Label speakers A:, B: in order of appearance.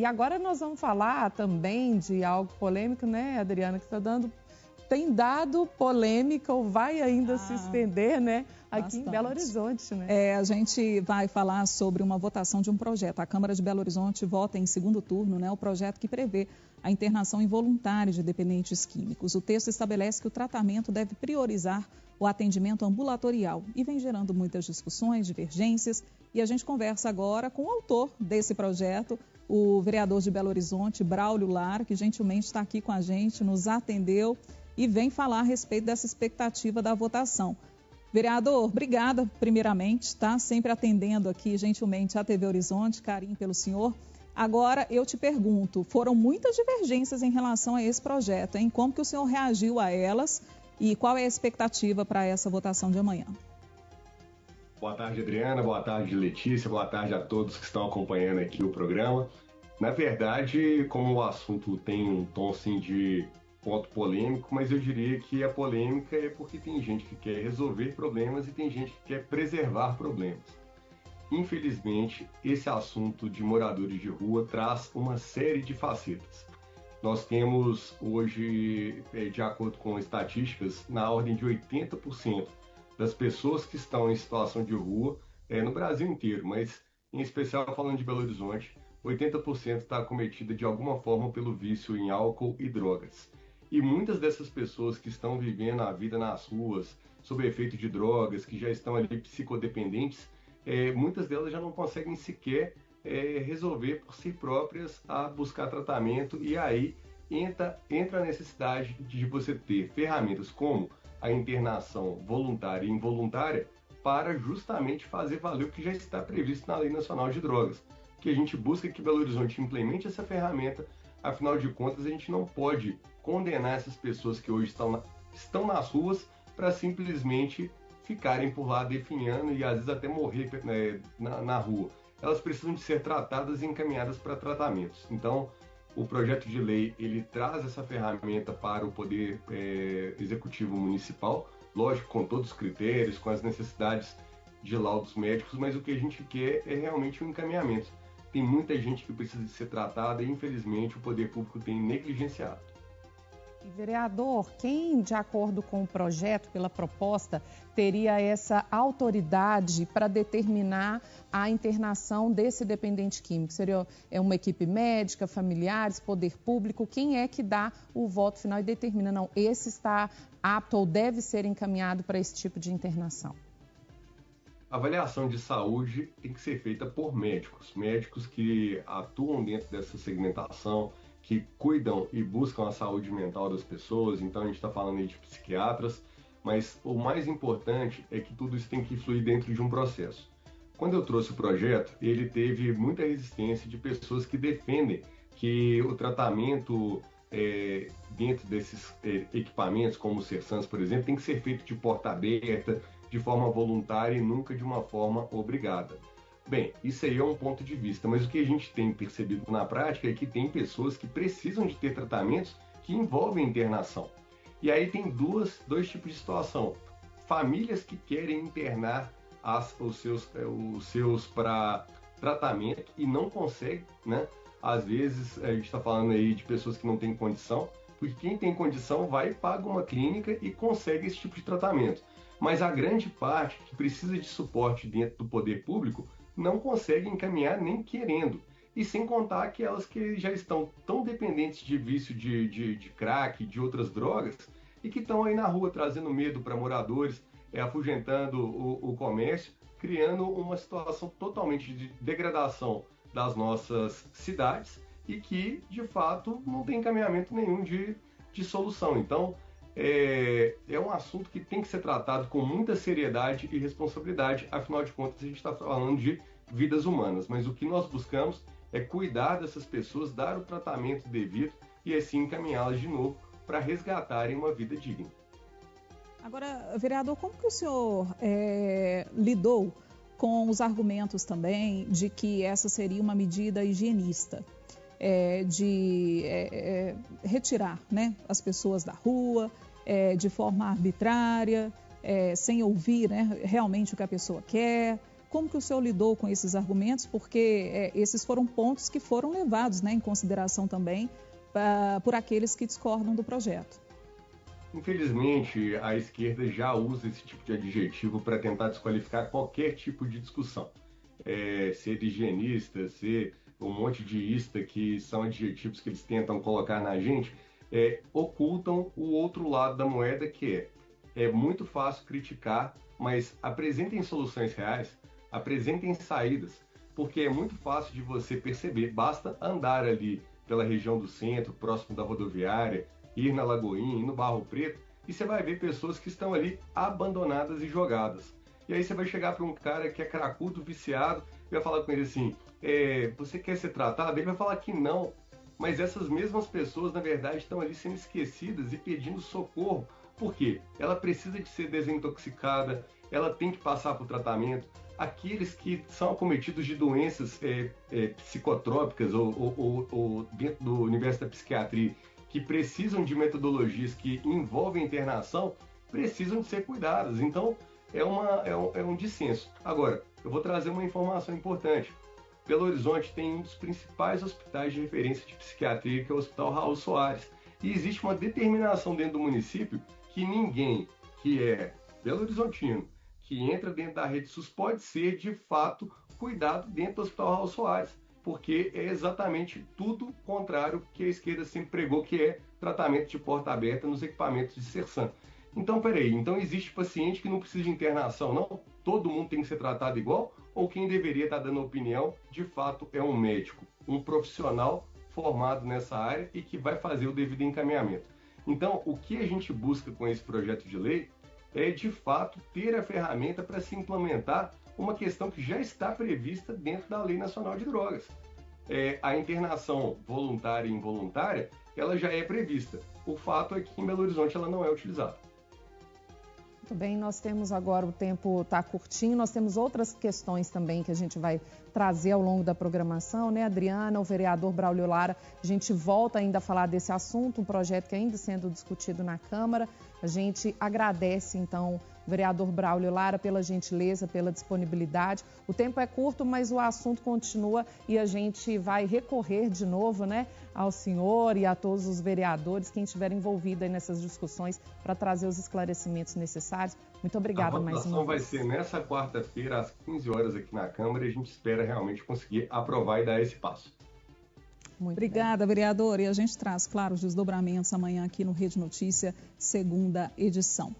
A: E agora nós vamos falar também de algo polêmico, né, Adriana, que tem dado polêmica ou vai ainda se estender, né, aqui
B: bastante.
A: em Belo Horizonte, né?
B: A gente vai falar sobre uma votação de um projeto. A Câmara de Belo Horizonte vota em segundo turno, né, o projeto que prevê a internação involuntária de dependentes químicos. O texto estabelece que o tratamento deve priorizar o atendimento ambulatorial e vem gerando muitas discussões, divergências. E a gente conversa agora com o autor desse projeto, o vereador de Belo Horizonte, Braulio Lara, que gentilmente está aqui com a gente, nos atendeu e vem falar a respeito dessa expectativa da votação. Vereador, obrigada primeiramente, tá? Sempre atendendo aqui gentilmente a TV Horizonte, carinho pelo senhor. Agora eu te pergunto, foram muitas divergências em relação a esse projeto, hein? Como que o senhor reagiu a elas e qual é a expectativa para essa votação de amanhã?
C: Boa tarde, Adriana. Boa tarde, Letícia. Boa tarde a todos que estão acompanhando aqui o programa. Na verdade, como o assunto tem um tom assim, de ponto polêmico, mas eu diria que a polêmica é porque tem gente que quer resolver problemas e tem gente que quer preservar problemas. Infelizmente, esse assunto de moradores de rua traz uma série de facetas. Nós temos hoje, de acordo com estatísticas, na ordem de 80% das pessoas que estão em situação de rua, no Brasil inteiro, mas em especial falando de Belo Horizonte, 80% está acometida de alguma forma pelo vício em álcool e drogas. E muitas dessas pessoas que estão vivendo a vida nas ruas, sob efeito de drogas, que já estão ali psicodependentes, muitas delas já não conseguem sequer resolver por si próprias a buscar tratamento, e aí entra a necessidade de você ter ferramentas como a internação voluntária e involuntária para justamente fazer valer o que já está previsto na Lei Nacional de Drogas. Que a gente busca que Belo Horizonte implemente essa ferramenta, afinal de contas a gente não pode condenar essas pessoas que hoje estão nas ruas para simplesmente ficarem por lá definhando e às vezes até morrer na rua. Elas precisam de ser tratadas e encaminhadas para tratamentos. Então, o projeto de lei ele traz essa ferramenta para o Poder Executivo Municipal, lógico, com todos os critérios, com as necessidades de laudos médicos, mas o que a gente quer é realmente um encaminhamento. Tem muita gente que precisa de ser tratada e, infelizmente, o poder público tem negligenciado.
A: E, vereador, quem, de acordo com o projeto, pela proposta, teria essa autoridade para determinar a internação desse dependente químico? Seria uma equipe médica, familiares, poder público? Quem é que dá o voto final e determina, não, esse está apto ou deve ser encaminhado para esse tipo de internação?
C: A avaliação de saúde tem que ser feita por médicos que atuam dentro dessa segmentação, que cuidam e buscam a saúde mental das pessoas. Então a gente está falando aí de psiquiatras, mas o mais importante é que tudo isso tem que fluir dentro de um processo. Quando eu trouxe o projeto, ele teve muita resistência de pessoas que defendem que o tratamento dentro desses equipamentos, como o Sersans, por exemplo, tem que ser feito de porta aberta, de forma voluntária e nunca de uma forma obrigada. Bem, isso aí é um ponto de vista, mas o que a gente tem percebido na prática é que tem pessoas que precisam de ter tratamentos que envolvem internação. E aí tem dois tipos de situação. Famílias que querem internar os seus para tratamento e não conseguem, né? Às vezes a gente está falando aí de pessoas que não têm condição, porque quem tem condição vai, paga uma clínica e consegue esse tipo de tratamento. Mas a grande parte que precisa de suporte dentro do poder público não consegue encaminhar nem querendo. E sem contar aquelas que já estão tão dependentes de vício de crack, de outras drogas, e que estão aí na rua trazendo medo para moradores, afugentando o comércio, criando uma situação totalmente de degradação das nossas cidades e que, de fato, não tem encaminhamento nenhum de solução. Então, é um assunto que tem que ser tratado com muita seriedade e responsabilidade, afinal de contas a gente está falando de vidas humanas, mas o que nós buscamos é cuidar dessas pessoas, dar o tratamento devido e assim encaminhá-las de novo para resgatarem uma vida digna.
B: Agora, vereador, como que o senhor lidou com os argumentos também de que essa seria uma medida higienista? De retirar, né, as pessoas da rua de forma arbitrária, sem ouvir, né, realmente o que a pessoa quer. Como que o senhor lidou com esses argumentos? Porque esses foram pontos que foram levados, né, em consideração também por aqueles que discordam do projeto.
C: Infelizmente, a esquerda já usa esse tipo de adjetivo para tentar desqualificar qualquer tipo de discussão. Ser higienista, ser um monte de ista, que são adjetivos que eles tentam colocar na gente, ocultam o outro lado da moeda, que é muito fácil criticar, mas apresentem soluções reais, apresentem saídas, porque é muito fácil de você perceber, basta andar ali pela região do centro, próximo da rodoviária, ir na Lagoinha, ir no Barro Preto, e você vai ver pessoas que estão ali abandonadas e jogadas. E aí você vai chegar para um cara que é cracudo, viciado, e vai falar com ele assim, você quer ser tratado? Ele vai falar que não, mas essas mesmas pessoas, na verdade, estão ali sendo esquecidas e pedindo socorro. Por quê? Ela precisa de ser desintoxicada, ela tem que passar por tratamento. Aqueles que são acometidos de doenças psicotrópicas ou dentro do universo da psiquiatria, que precisam de metodologias que envolvem internação, precisam de ser cuidadas. Então, é um dissenso. Agora, eu vou trazer uma informação importante. Belo Horizonte tem um dos principais hospitais de referência de psiquiatria, que é o Hospital Raul Soares. E existe uma determinação dentro do município que ninguém que é Belo Horizontino, que entra dentro da rede SUS, pode ser, de fato, cuidado dentro do Hospital Raul Soares, porque é exatamente tudo contrário que a esquerda sempre pregou, que é tratamento de porta aberta nos equipamentos de Sersan. Então, então existe paciente que não precisa de internação, não? Todo mundo tem que ser tratado igual? Ou quem deveria estar dando opinião, de fato, é um médico, um profissional formado nessa área e que vai fazer o devido encaminhamento. Então, o que a gente busca com esse projeto de lei é, de fato, ter a ferramenta para se implementar uma questão que já está prevista dentro da Lei Nacional de Drogas. A internação voluntária e involuntária, ela já é prevista. O fato é que em Belo Horizonte ela não é utilizada.
A: Muito bem, nós temos agora, o tempo está curtinho, nós temos outras questões também que a gente vai trazer ao longo da programação, né, Adriana, o vereador Braulio Lara, a gente volta ainda a falar desse assunto, um projeto que ainda sendo discutido na Câmara. A gente agradece, então, o vereador Braulio Lara pela gentileza, pela disponibilidade. O tempo é curto, mas o assunto continua e a gente vai recorrer de novo, né, ao senhor e a todos os vereadores, quem estiver envolvido aí nessas discussões, para trazer os esclarecimentos necessários. Muito obrigada mais uma vez.
C: A votação vai ser nessa quarta-feira, às 15 horas aqui na Câmara, e a gente espera realmente conseguir aprovar e dar esse passo.
B: Muito obrigada, vereador. E a gente traz, claro, os desdobramentos amanhã aqui no Rede Notícia, segunda edição.